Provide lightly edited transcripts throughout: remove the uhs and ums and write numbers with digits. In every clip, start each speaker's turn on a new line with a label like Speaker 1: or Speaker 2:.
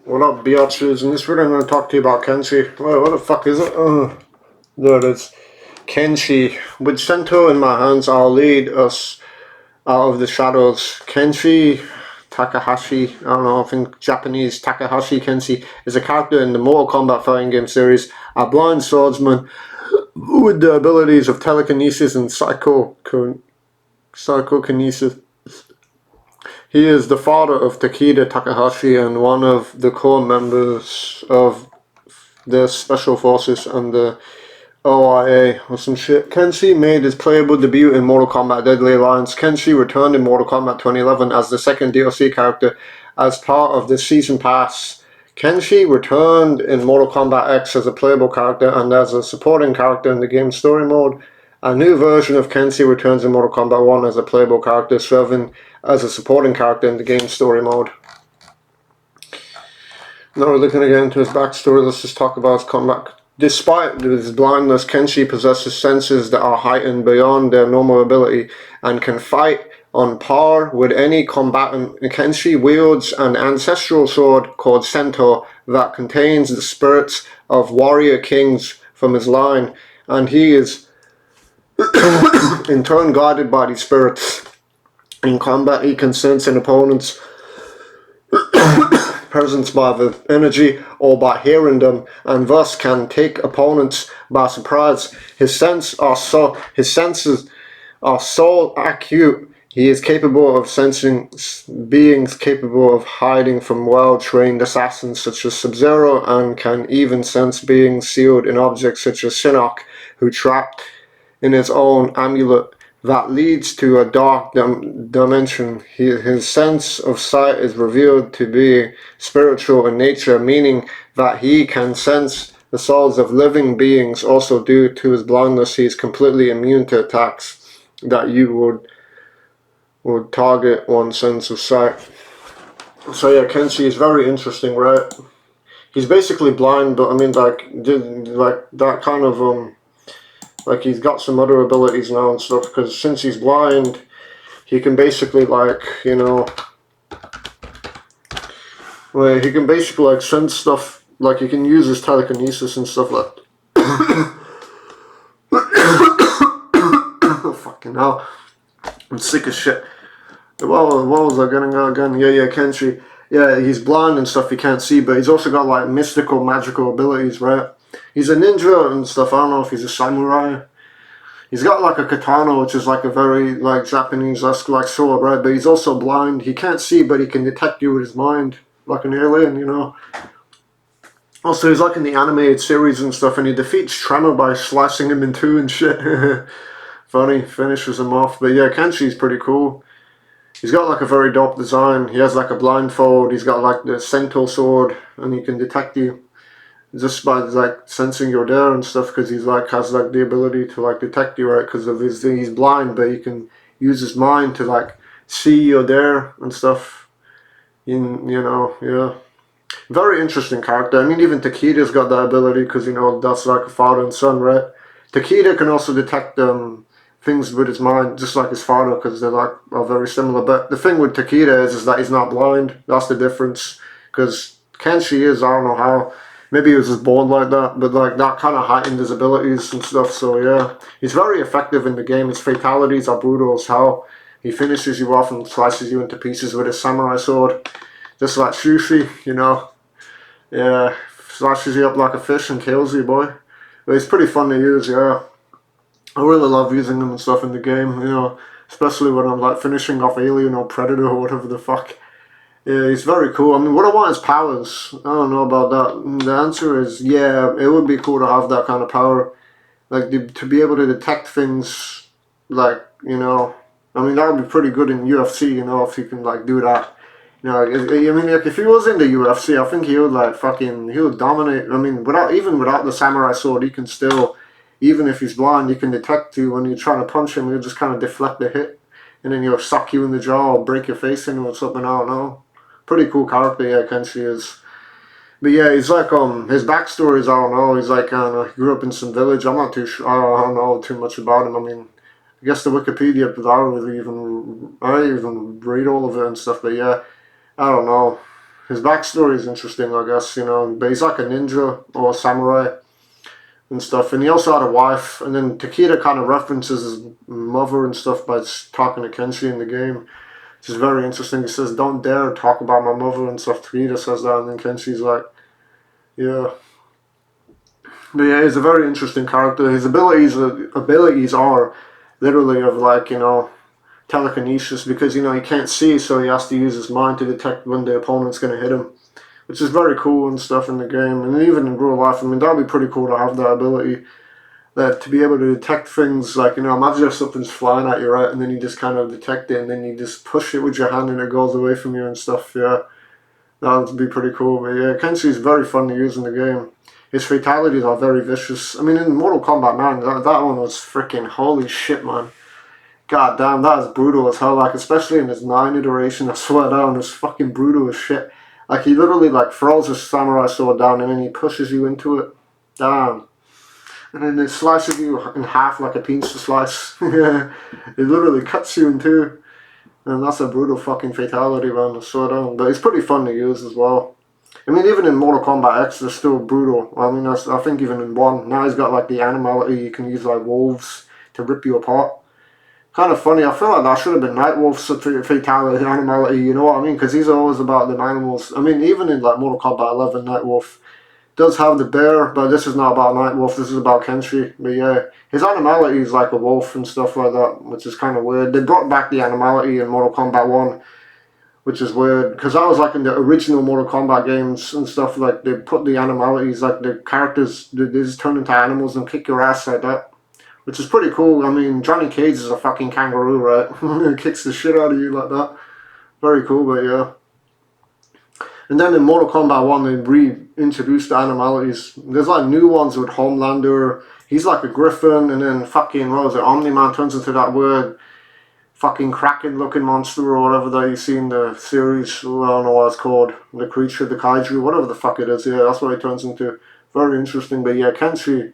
Speaker 1: What up, biatches? In this video, I'm going to talk to you about kenshi. Wait, what the fuck is it? There it is. Kenshi. With Sento in my hands, I'll lead us out of the shadows. Kenshi Takahashi, I don't know, I think Japanese Takahashi Kenshi, is a character in the Mortal Kombat fighting game series, a blind swordsman with the abilities of telekinesis and psychokinesis. He is the father of Takeda Takahashi and one of the core members of the Special Forces and the OIA or some shit. Kenshi made his playable debut in Mortal Kombat Deadly Alliance. Kenshi returned in Mortal Kombat 2011 as the second DLC character as part of the Season Pass. Kenshi returned in Mortal Kombat X as a playable character and as a supporting character in the game's story mode. A new version of Kenshi returns in Mortal Kombat 1 as a playable character, serving as a supporting character in the game's story mode. Now we're looking to get into his backstory. Let's just talk about his comeback. Despite his blindness, Kenshi possesses senses that are heightened beyond their normal ability and can fight on par with any combatant. Kenshi wields an ancestral sword called Centaur that contains the spirits of warrior kings from his line, and he is in turn guided by these spirits. In combat, he can sense an opponent's presence by the energy or by hearing them, and thus can take opponents by surprise. His senses are so acute. He is capable of sensing beings capable of hiding from well-trained assassins such as Sub-Zero, and can even sense beings sealed in objects such as Shinnok, who trapped in his own amulet that leads to a dark dimension. His sense of sight is revealed to be spiritual in nature, meaning that he can sense the souls of living beings. Also, due to his blindness, he is completely immune to attacks that you would target one sense of sight. So yeah, Kenshi is very interesting, right? He's basically blind, but I mean, like that kind of like he's got some other abilities now and stuff, because since he's blind, he can basically like, you know, well, he can basically like sense stuff, like he can use his telekinesis and stuff like oh, fucking hell. I'm sick as shit. What was I getting at again? Yeah, Kenshi. Yeah, he's blind and stuff, he can't see, but he's also got like mystical, magical abilities, right? He's a ninja and stuff. I don't know if he's a samurai. He's got like a katana, which is like a very like Japanese-esque like sword, right? But he's also blind. He can't see, but he can detect you with his mind, like an alien, you know. Also, he's like in the animated series and stuff, and he defeats Tremor by slicing him in two and shit. Funny, finishes him off. But yeah, Kenshi's pretty cool. He's got like a very dope design. He has like a blindfold. He's got like the Centaur sword, and he can detect you just by like sensing you're there and stuff, because he's like has like the ability to like detect you, right? Because of he's blind, but he can use his mind to like see you're there and stuff. You know, yeah. Very interesting character. I mean, even Takeda's got that ability, because you know that's like a father and son, right? Takeda can also detect things with his mind, just like his father, because they're like are very similar. But the thing with Takeda is that he's not blind. That's the difference. Because Kenshi is, I don't know how. Maybe he was just born like that, but like that kind of heightened his abilities and stuff. So yeah, he's very effective in the game. His fatalities are brutal as hell. He finishes you off and slices you into pieces with his samurai sword, just like sushi, you know. Yeah, slashes you up like a fish and kills you, boy. But he's pretty fun to use, yeah. I really love using him and stuff in the game, you know, especially when I'm like finishing off Alien or Predator or whatever the fuck. Yeah, he's very cool. I mean, what I want is powers. I don't know about that. The answer is yeah, it would be cool to have that kind of power. Like, to be able to detect things, like, you know, I mean, that would be pretty good in UFC, you know, if you can, like, do that. You know, I mean, like, if he was in the UFC, I think he would, like, he would dominate. I mean, even without the samurai sword, he can still, even if he's blind, he can detect you when you're trying to punch him. He'll just kind of deflect the hit, and then he'll suck you in the jaw or break your face in or something, I don't know. Pretty cool character, yeah, Kenshi is. But yeah, he's like, his backstory is, I don't know, he's like, he grew up in some village. I'm not too sure, I don't know too much about him. I mean, I guess the Wikipedia, but I don't even read all of it and stuff, but yeah, I don't know. his backstory is interesting, I guess, you know. But he's like a ninja or a samurai and stuff. And he also had a wife. And then Takeda kind of references his mother and stuff by talking to Kenshi in the game, which is very interesting. He says, "Don't dare talk about my mother" and stuff. Takeda says that, and then Kenshi's like, yeah. But yeah, he's a very interesting character. His abilities are literally of like, you know, telekinesis, because, you know, he can't see, so he has to use his mind to detect when the opponent's going to hit him, which is very cool and stuff in the game. And even in real life, I mean, that'd be pretty cool to have that ability, that to be able to detect things, like, you know, imagine if something's flying at you, right, and then you just kind of detect it, and then you just push it with your hand and it goes away from you and stuff. Yeah, that would be pretty cool. But yeah, Kenshi's very fun to use in the game. His fatalities are very vicious. I mean, in Mortal Kombat 9, that one was freaking holy shit, man. God damn, that is brutal as hell. Like, especially in his 9 iteration, I swear down, it's fucking brutal as shit. Like, he literally, like, throws his samurai sword down and then he pushes you into it. Damn. And then it slices you in half like a pizza slice. It literally cuts you in two. And that's a brutal fucking fatality, man, I swear down. But it's pretty fun to use as well. I mean, even in Mortal Kombat X, they're still brutal. I mean, I think even in 1, now he's got, like, the animality. You can use, like, wolves to rip you apart. Kind of funny. I feel like that should have been Nightwolf's fatality, animality, you know what I mean? Because he's always about the animals. I mean, even in, like, Mortal Kombat 11, Nightwolf does have the bear, but this is not about Nightwolf, this is about Kenshi. But yeah, his animality is like a wolf and stuff like that, which is kind of weird. They brought back the animality in Mortal Kombat 1, which is weird, because that was like in the original Mortal Kombat games and stuff. Like, they put the animalities, like the characters, they just turn into animals and kick your ass like that, which is pretty cool. I mean, Johnny Cage is a fucking kangaroo, right? He kicks the shit out of you like that. Very cool, but yeah. And then in Mortal Kombat 1, they reintroduced the animalities. There's like new ones with Homelander. He's like a griffin, and then fucking, what was it, Omni-Man turns into that weird fucking Kraken looking monster or whatever that you see in the series. I don't know what it's called. The creature, the kaiju, whatever the fuck it is. Yeah, that's what he turns into. Very interesting. But yeah, Kenshi,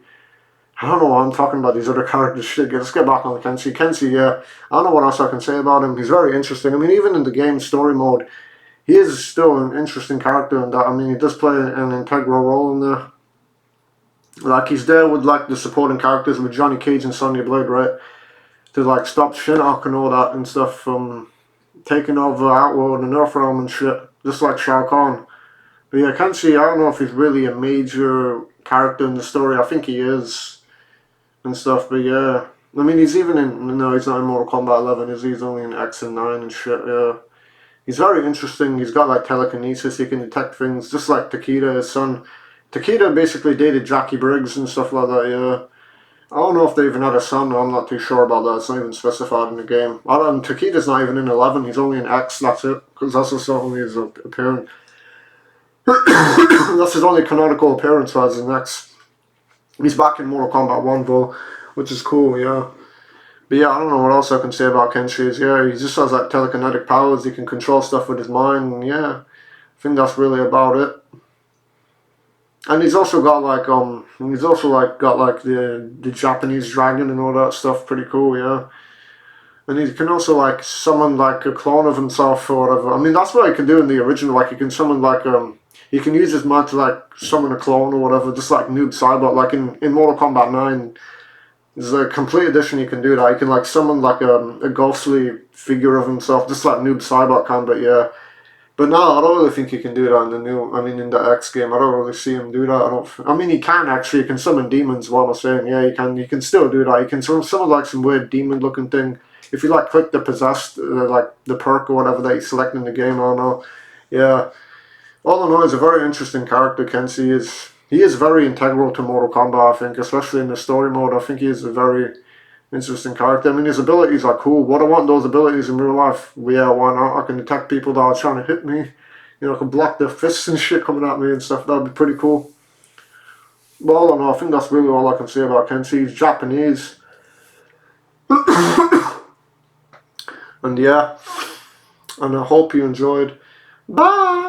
Speaker 1: I don't know why I'm talking about these other characters. Shit, let's get back on Kenshi. Kenshi, yeah, I don't know what else I can say about him. He's very interesting. I mean, even in the game story mode, he is still an interesting character in that. I mean, he does play an integral role in there. Like, he's there with, like, the supporting characters with Johnny Cage and Sonya Blade, right? To, like, stop Shinnok and all that and stuff from taking over Outworld and Earthrealm and shit. Just like Shao Kahn. But yeah, Kenshi, I don't know if he's really a major character in the story. I think he is and stuff, but yeah. I mean, he's even in, no, he's not in Mortal Kombat 11, is he? He's only in X and 9 and shit, yeah. He's very interesting. He's got like telekinesis. He can detect things, just like Takeda, his son. Takeda basically dated Jackie Briggs and stuff like that. Yeah, I don't know if they even had a son. I'm not too sure about that. It's not even specified in the game. Takeda's not even in 11. He's only in X. That's it. Because that's just only his appearance. That's his only canonical appearance as in X. He's back in Mortal Kombat 1 though, which is cool. Yeah. But yeah, I don't know what else I can say about Kenshi. Is, yeah, he just has like telekinetic powers. He can control stuff with his mind. And yeah, I think that's really about it. And he's also got like the Japanese dragon and all that stuff. Pretty cool, yeah. And he can also like summon like a clone of himself or whatever. I mean, that's what he can do in the original. Like, he can summon like he can use his mind to like summon a clone or whatever, just like Noob Saibot. Like in Mortal Kombat 9. There's a complete edition you can do that. You can like summon like a ghostly figure of himself, just like Noob Saibot can, but yeah. But no, I don't really think you can do that in the in the X game. I don't really see him do that. I mean, he can actually. He can summon demons. What I'm saying, yeah, he can. You can still do that. You can summon like some weird demon-looking thing. If you like click the possessed, like the perk or whatever that you select in the game. I don't know. Yeah. All in all, he's a very interesting character. Kenshi is. He is very integral to Mortal Kombat, I think, especially in the story mode. I think he is a very interesting character. I mean, his abilities are cool. Would I want those abilities in real life? Yeah, why not? I can attack people that are trying to hit me. You know, I can block their fists and shit coming at me and stuff. That'd be pretty cool. But all in all, I think that's really all I can say about Kenshi. He's Japanese. And yeah, and I hope you enjoyed. Bye!